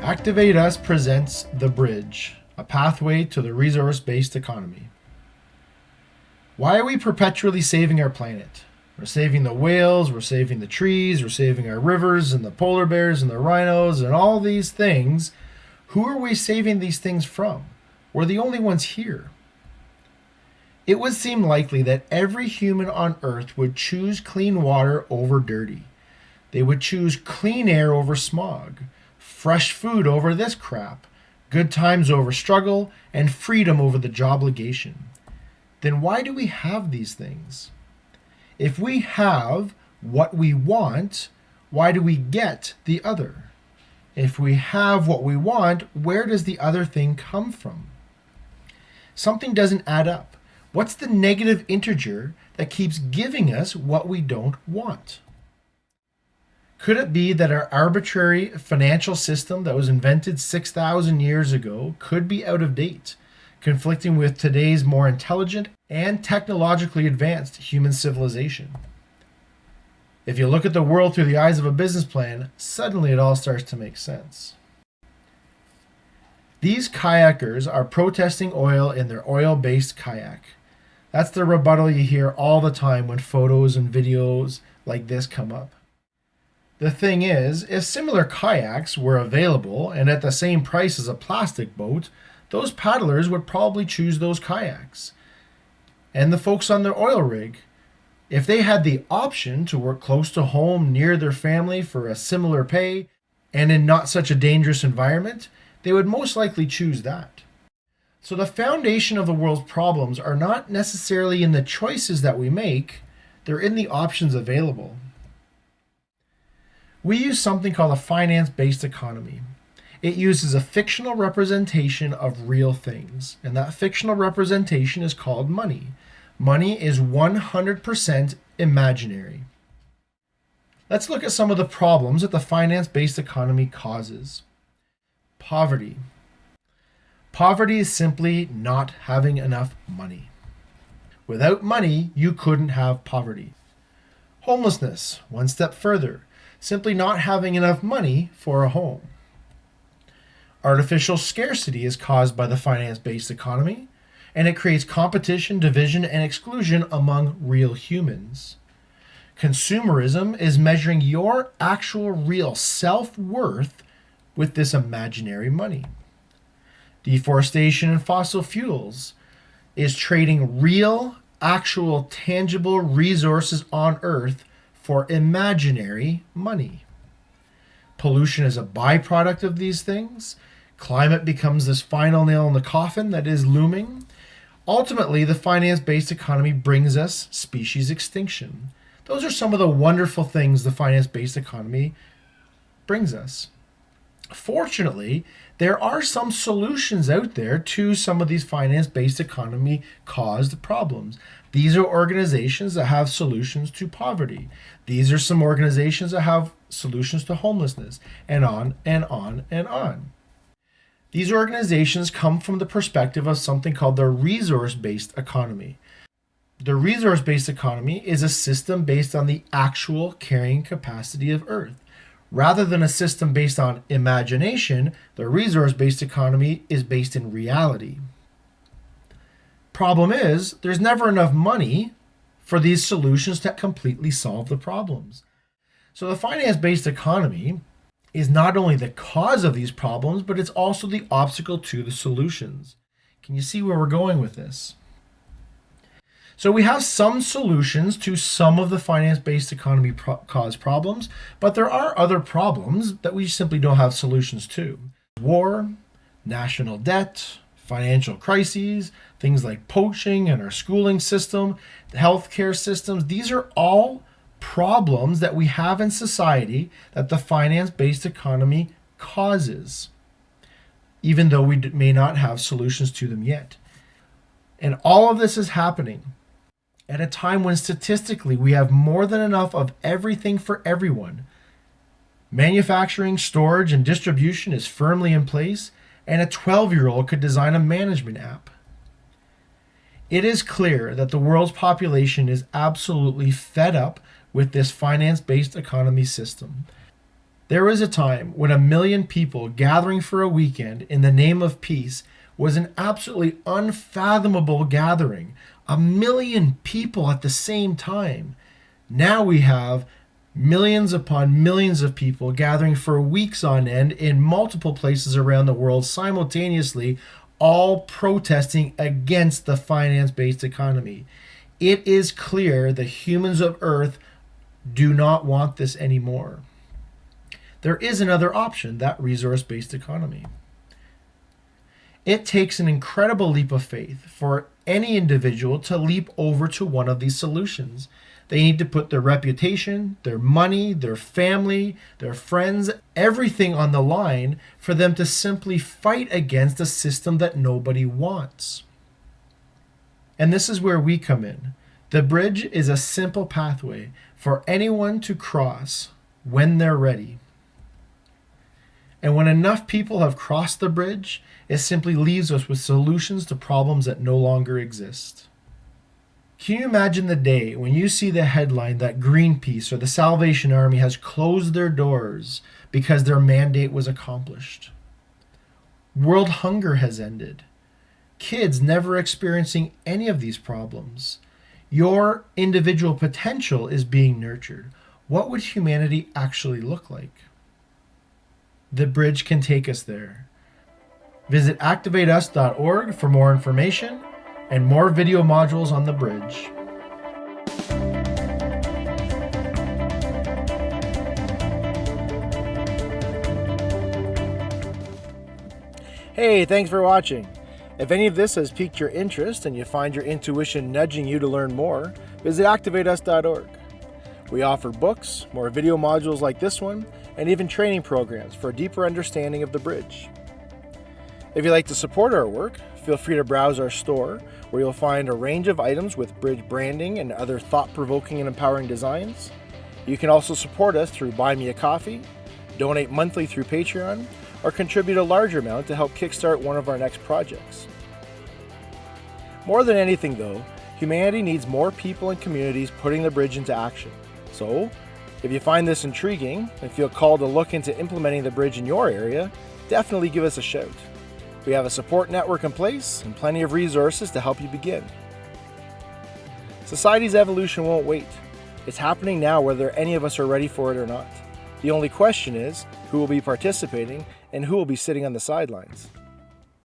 Activate Us presents The Bridge, a pathway to the resource-based economy. Why are we perpetually saving our planet? We're saving the whales, we're saving the trees, we're saving our rivers and the polar bears and the rhinos and all these things. Who are we saving these things from? We're the only ones here. It would seem likely that every human on Earth would choose clean water over dirty. They would choose clean air over smog, fresh food over this crap, good times over struggle, and freedom over the jobligation. Then why do we have these things? If we have what we want, why do we get the other? If we have what we want, where does the other thing come from? Something doesn't add up. What's the negative integer that keeps giving us what we don't want? Could it be that our arbitrary financial system that was invented 6,000 years ago could be out of date, conflicting with today's more intelligent and technologically advanced human civilization? If you look at the world through the eyes of a business plan, suddenly it all starts to make sense. These kayakers are protesting oil in their oil-based kayak. That's the rebuttal you hear all the time when photos and videos like this come up. The thing is, if similar kayaks were available and at the same price as a plastic boat, those paddlers would probably choose those kayaks. And the folks on their oil rig, if they had the option to work close to home near their family for a similar pay and in not such a dangerous environment, they would most likely choose that. So the foundation of the world's problems are not necessarily in the choices that we make, they're in the options available. We use something called a finance-based economy. It uses a fictional representation of real things, and that fictional representation is called money. Money is 100% imaginary. Let's look at some of the problems that the finance-based economy causes. Poverty. Poverty is simply not having enough money. Without money, you couldn't have poverty. Homelessness, one step further. Simply not having enough money for a home. Artificial scarcity is caused by the finance-based economy, and it creates competition, division, and exclusion among real humans. Consumerism is measuring your actual real self-worth with this imaginary money. Deforestation and fossil fuels is trading real, actual, tangible resources on Earth for imaginary money. Pollution is a byproduct of these things. Climate becomes this final nail in the coffin that is looming. Ultimately, the finance-based economy brings us species extinction. Those are some of the wonderful things the finance-based economy brings us. Fortunately, there are some solutions out there to some of these finance-based economy caused problems. These are organizations that have solutions to poverty. These are some organizations that have solutions to homelessness, and on and on and on. These organizations come from the perspective of something called the resource-based economy. The resource-based economy is a system based on the actual carrying capacity of Earth. Rather than a system based on imagination, the resource-based economy is based in reality. Problem is, there's never enough money for these solutions to completely solve the problems. So the finance-based economy is not only the cause of these problems, but it's also the obstacle to the solutions. Can you see where we're going with this? So we have some solutions to some of the finance-based economy caused problems, but there are other problems that we simply don't have solutions to. War, national debt, financial crises, things like poaching and our schooling system, the healthcare systems. These are all problems that we have in society that the finance-based economy causes, even though we may not have solutions to them yet. And all of this is happening at a time when statistically we have more than enough of everything for everyone. Manufacturing, storage, and distribution is firmly in place, and a 12-year-old could design a management app. It is clear that the world's population is absolutely fed up with this finance-based economy system. There was a time when 1,000,000 people gathering for a weekend in the name of peace was an absolutely unfathomable gathering. 1,000,000 people at the same time. Now we have millions upon millions of people gathering for weeks on end in multiple places around the world simultaneously, all protesting against the finance-based economy. It is clear the humans of Earth do not want this anymore. There is another option, that resource-based economy. It takes an incredible leap of faith for any individual to leap over to one of these solutions. They need to put their reputation, their money, their family, their friends, everything on the line for them to simply fight against a system that nobody wants. And this is where we come in. The bridge is a simple pathway for anyone to cross when they're ready. And when enough people have crossed the bridge, it simply leaves us with solutions to problems that no longer exist. Can you imagine the day when you see the headline that Greenpeace or the Salvation Army has closed their doors because their mandate was accomplished? World hunger has ended. Kids never experiencing any of these problems. Your individual potential is being nurtured. What would humanity actually look like? The bridge can take us there. Visit activateus.org for more information and more video modules on the bridge. Hey, thanks for watching. If any of this has piqued your interest and you find your intuition nudging you to learn more, visit activateus.org. We offer books, more video modules like this one, and even training programs for a deeper understanding of the bridge. If you'd like to support our work, feel free to browse our store, where you'll find a range of items with bridge branding and other thought-provoking and empowering designs. You can also support us through Buy Me a Coffee, donate monthly through Patreon, or contribute a larger amount to help kickstart one of our next projects. More than anything though, humanity needs more people and communities putting the bridge into action. So, if you find this intriguing and feel called to look into implementing the bridge in your area, definitely give us a shout. We have a support network in place and plenty of resources to help you begin. Society's evolution won't wait. It's happening now whether any of us are ready for it or not. The only question is, who will be participating and who will be sitting on the sidelines?